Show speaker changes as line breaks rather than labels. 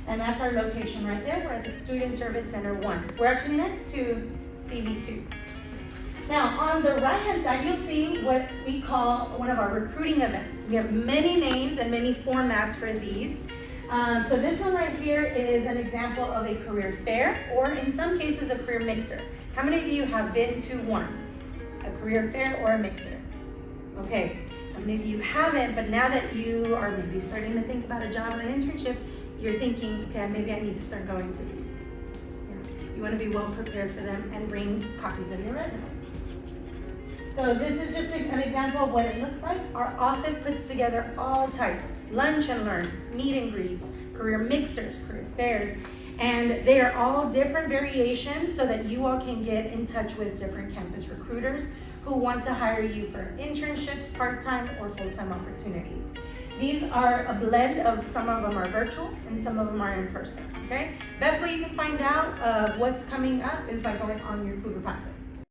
And that's our location right there. We're at the Student Service Center 1. We're actually next to CV2. Now, on the right-hand side, you'll see what we call one of our recruiting events. We have many names and many formats for these. So this one right here is an example of a career fair, or in some cases, a career mixer. How many of you have been to one? A career fair or a mixer? Okay, how many of you haven't, but now that you are maybe starting to think about a job or an internship, you're thinking, okay, maybe I need to start going to these. Yeah. You want to be well prepared for them and bring copies of your resume. So this is just an example of what it looks like. Our office puts together all types, lunch and learns, meet and greets, career mixers, career fairs, and they are all different variations so that you all can get in touch with different campus recruiters who want to hire you for internships, part-time or full-time opportunities. These are a blend of, some of them are virtual and some of them are in person, okay? Best way you can find out what's coming up is by going on your Cougar Pathway.